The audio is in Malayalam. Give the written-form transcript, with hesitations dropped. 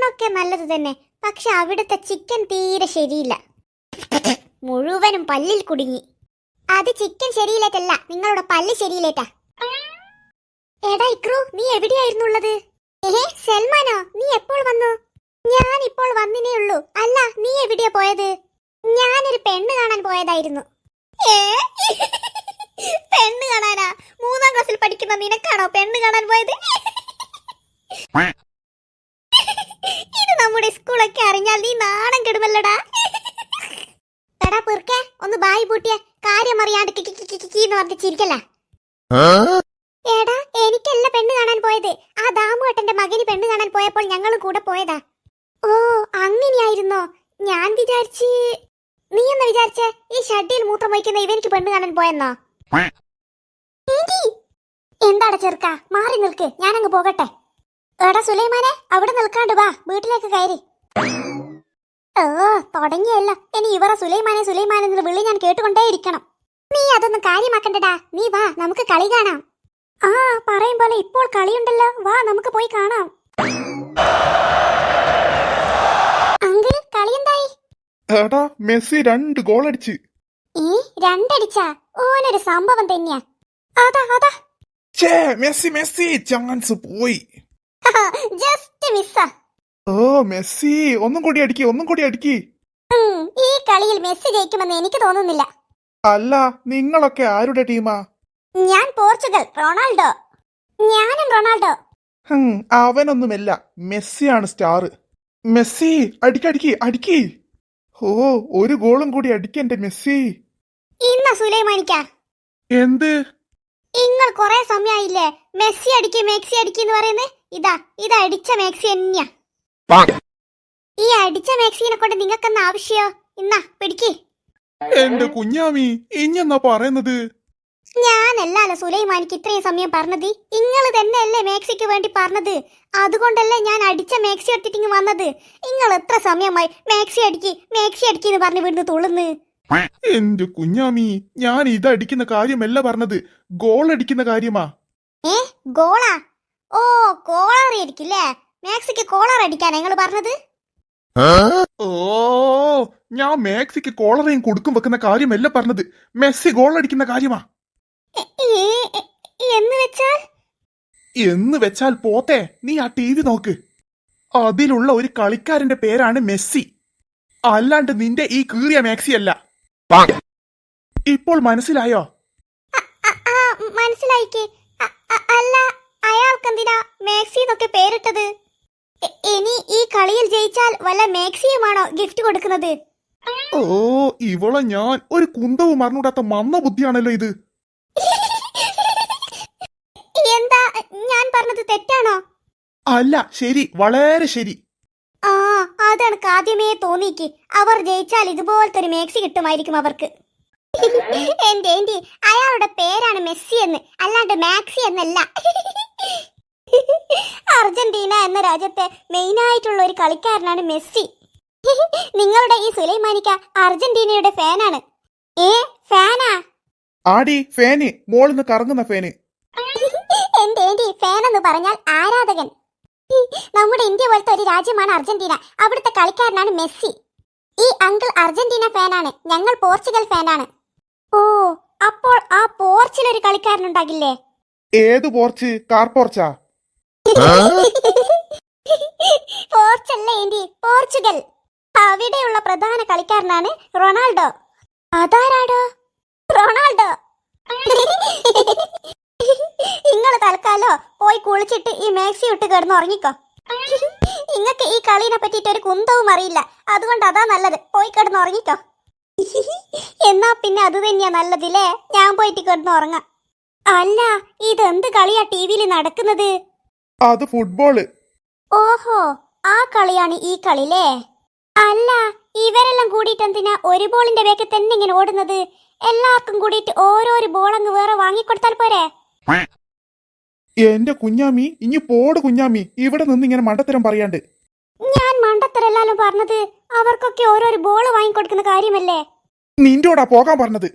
ഊണൊക്കെ നല്ലത് തന്നെ, പക്ഷെ അവിടുത്തെ ചിക്കൻ തീരെ ശരിയില്ല. മുഴുവനും പല്ലിൽ കുടുങ്ങി. അത് ചിക്കൻ ശരിയില്ലേറ്റല്ല, നിങ്ങളുടെ പല്ല് ശരിയില്ലേറ്റാ. എടാ ഇക്രു, നീ എവിടെയായിരുന്നുള്ളത്? സൽമാനോ, നീ എപ്പോൾ വന്നു? ഞാൻ ഇപ്പോൾ വന്നിനേ ഉള്ളൂ. അല്ല, നീ എവിടെയാ പോയത്? ഞാനൊരു പെണ്ണ് കാണാൻ പോയതായിരുന്നു. പെണ്ണ് കാണാനാ? 3ാം ക്ലാസ്സിൽ പഠിക്കുന്ന നിനക്കാണോ പെണ്ണ് കാണാൻ പോയത്? ഇത് നമ്മുടെ സ്കൂളൊക്കെ അറിഞ്ഞാൽ നീ നാണം കെടുമല്ലടാ. എടാ പിർക്കെ, ഒന്ന് ബായി പൂട്ടിയ കാര്യം അറിയാണ്ട് കിക്കിന്ന് പറഞ്ഞ് ചിരിക്കല്ല. എടാ, എനിക്കല്ല പെണ്ണ് കാണാൻ പോയത്. ആ ദാമുവേട്ടന്റെ മകന് പെണ്ണ് കാണാൻ പോയപ്പോൾ ഞങ്ങളും കൂടെ പോയതാ. ഓ, അങ്ങനെയായിരുന്നോ? ഞാൻ വിചാരിച്ച് നീ എന്ന് വിചാരിച്ചേ ഈ ഷഡ്ഡിയിൽ മൂത്രം വയ്ക്കുന്ന ഇവനിക്ക് പെണ്ണ് കാണാൻ പോയെന്നോ? എന്താടാ ചെറുക്ക, മാറി നിൽക്ക്, ഞാനങ്ങ് പോകട്ടെ. എടാ സുലൈമാനെ, അവിടെ നിൽക്കാണ്ട് വാ, വീട്ടിലേക്ക് കയറി. ഓ, തുടങ്ങിയല്ല. ഇനി ഇവരെ സുലൈമാനെ സുലൈമാനെ എന്നുള്ള വിളി ഞാൻ കേട്ടുകൊണ്ടേയിരിക്കണം. നീ അതൊന്നും കാര്യമാക്കണ്ടടാ, നീ വാ, നമുക്ക് കളി കാണാം. ആ, പറയും പോലെ ഇപ്പോൾ കളിയുണ്ടല്ലോ, വാ നമുക്ക് പോയി കാണാം. അങ്കിൾ, കളി എന്തായി? എടാ, മെസ്സി 2 ഗോൾ അടിച്ച്. 2 അടിച്ചാ? ഓനൊരു സംഭവം തന്നെയാ. അതാ അതാ. മെസ്സി ചാൻസ് പോയി. ജസ്റ്റ് മിസ്സാ. ഓ മെസ്സി, ഒന്നും കൂടി അടിക്കി. ഈ കളിയിൽ മെസ്സി ജയിക്കുമെന്ന് എനിക്ക് തോന്നുന്നില്ല. അല്ല, നിങ്ങളൊക്കെ ആരുടെ ടീമാ? ഞാൻ പോർച്ചുഗൽ, റൊണാൾഡോ. ഞാനും റൊണാൾഡോ. അവനൊന്നുമല്ല, മെസ്സിയാണ് സ്റ്റാർ. മെസ്സി അടിക്കി. ഓ, 1 ഗോളും കൂടി അടിക്കന്റെ മെസ്സി. ഇന്ന സുലൈമാനിക്ക, എന്ത്? നിങ്ങൾ കൊറേ സമയായില്ലേ മെസ്സി അടിക്ക് പറയുന്നേ. ഇതാ അടിച്ച മെസ്സി തന്നെയാ. ഈ അടിച്ച മെസ്സിനെ കൊണ്ട് നിങ്ങൾക്കെന്ന ആവശ്യോ? ഇന്നാ പിടിക്ക്. എന്റെ കുഞ്ഞാമി, ഇഞ്ഞെന്നാ പറയുന്നത്? ഞാനല്ലല്ലോ സുലൈമാനിക്ക് ഇത്രയും സമയം പറഞ്ഞത്. ഇങ്ങള് തന്നെയല്ലേ മേക്സിക്ക് വേണ്ടി പറഞ്ഞത്. അതുകൊണ്ടല്ലേ ഞാൻ അടിച്ച മേക്സി എടുത്തിട്ട് വന്നത്. നിങ്ങൾ എത്ര സമയമായി മേക്സി അടിക്കിന്ന് പറഞ്ഞു വിടുന്ന് തുള്ളുന്ന്. എന്റെ കുഞ്ഞാമി, ഞാൻ ഇതടിക്കുന്ന കാര്യമല്ല പറഞ്ഞത്, ഗോൾ അടിക്കുന്ന കാര്യമാ. ഗോളാ? ഓ, കോളറിയിരിക്കില്ലേ? മേക്സിക്ക് കോളർ അടിക്കാനാ നിങ്ങൾ പറഞ്ഞത്? ഓ, ഞാൻ മേക്സിക്ക് കോളറേയും കൊടുക്കും വെക്കുന്ന കാര്യമല്ല പറഞ്ഞത്, മെസ്സി ഗോൾ അടിക്കുന്ന കാര്യമാ. എന്ന് വെച്ചാൽ പോത്തെ, നീ ആ TV നോക്ക്. അതിലുള്ള ഒരു കളിക്കാരന്റെ പേരാണ് മെസ്സി, അല്ലാണ്ട് നിന്റെ ഈ കീറിയ മാക്സി അല്ല. ഇപ്പോൾ മനസ്സിലായോ? മനസ്സിലായിക്ക്. അല്ല, അയാൾക്കെന്തിനാ മാക്സി എന്നൊക്കെ പേരിട്ടത്? ഇനി ഈ കളിയിൽ ജയിച്ചാൽ വല്ല മാക്സിയുമാണോ ഗിഫ്റ്റ് കൊടുക്കുന്നത്? ഓ, ഇവളെ ഞാൻ ഒരു കുന്തവും മറന്നുകൂടാത്ത മന്ന ബുദ്ധിയാണല്ലോ ഇത്. എന്താ ഞാൻ പറഞ്ഞത് തെറ്റാണോ? അല്ല, ശരി, വളരെ ശരി. ആ, അതാണ് ആദ്യമേ തോന്നിക്ക്. അവർ ജയിച്ചാൽ ഇതുപോലത്തെ ഒരു മേക്സി കിട്ടുമായിരിക്കും അവർക്ക്. എന്റെ അയാളുടെ പേരാണ് മെസ്സി എന്ന്, അല്ലാണ്ട് മാക്സി എന്നല്ല. അർജന്റീന എന്ന രാജ്യത്തെ മെയിനായിട്ടുള്ള ഒരു കളിക്കാരനാണ് മെസ്സി. നിങ്ങളുടെ ഈ സുലൈമാനിക്ക അർജന്റീനയുടെ ഫാനാണ്. ഫാനാ? ആടി, ഫാന്, മോളിന്ന് കറങ്ങുന്ന ഫാന്. എന്റെ ഫാൻ എന്ന് പറഞ്ഞാൽ ആരാധകൻ. നമ്മുടെ ഇന്ത്യ പോലത്തെ ഒരു രാജ്യമാണ് അർജന്റീന. അവിടുത്തെ കളിക്കാരനാണ് മെസ്സി. ഈ അങ്കിൾ അർജന്റീന ഫാനാണ്, ഞങ്ങൾ പോർച്ചുഗൽ ഫാനാണ്. ഓ, അപ്പോൾ ആ പോർച്ചിൽ ഒരു കളിക്കാരനുണ്ടാകില്ലേ? ഏത് പോർച്ച്? കാർ പോർച്ചാ? പോർച്ചല്ലേ, പോർച്ചുഗൽ. അവിടെയുള്ള പ്രധാന കളിക്കാരനാണ് റൊണാൾഡോ. അതാരാടോ? റൊണാൾഡോ. നിങ്ങള് തൽക്കാലോ പോയി കുളിച്ചിട്ട് ഈ മാക്സി ഇട്ട് കിടന്ന് ഉറങ്ങിക്കോ. ഇങ്ങക്ക് ഈ കളീനെ പറ്റിയിട്ട് ഒരു കുന്തവും അറിയില്ല, അതുകൊണ്ട് അതാ നല്ലത്, പോയി കിടന്ന് ഉറങ്ങിക്കോ. എന്നാ പിന്നെ അത് തന്നെയാ നല്ലതില്ലേ, ഞാൻ പോയിട്ട് കിടന്ന് ഉറങ്ങാം. അല്ല, ഇതെന്ത് കളിയാ ടിവിയിൽ നടക്കുന്നത്? അത് ഫുട്ബോള്. ഓഹോ, ആ കളിയാണ് ഈ കളില്ലേ? അല്ല, ഇവരെല്ലാം കൂടിയിട്ട് എന്തിനാ ഒരു ബോളിന്റെ വേഗത്തിൽ തന്നെ ഇങ്ങനെ ഓടുന്നത്? എല്ലാവർക്കും കൂടിയിട്ട് ഓരോരു ബോളങ്ങ് വേറെ വാങ്ങിക്കൊടുത്താൽ പോരെ? എന്റെ കുഞ്ഞാമി, ഇനി പോട് കുഞ്ഞാമി, ഇവിടെ നിന്ന് ഇങ്ങനെ മണ്ടത്തരം പറയാണ്ട്. ഞാൻ മണ്ടത്തരല്ലാലും പറഞ്ഞത്, അവർക്കൊക്കെ ഓരോരു ബോള് വാങ്ങിക്കൊടുക്കുന്ന കാര്യമല്ലേ? നിന്റോടാ പോകാൻ പറഞ്ഞത്.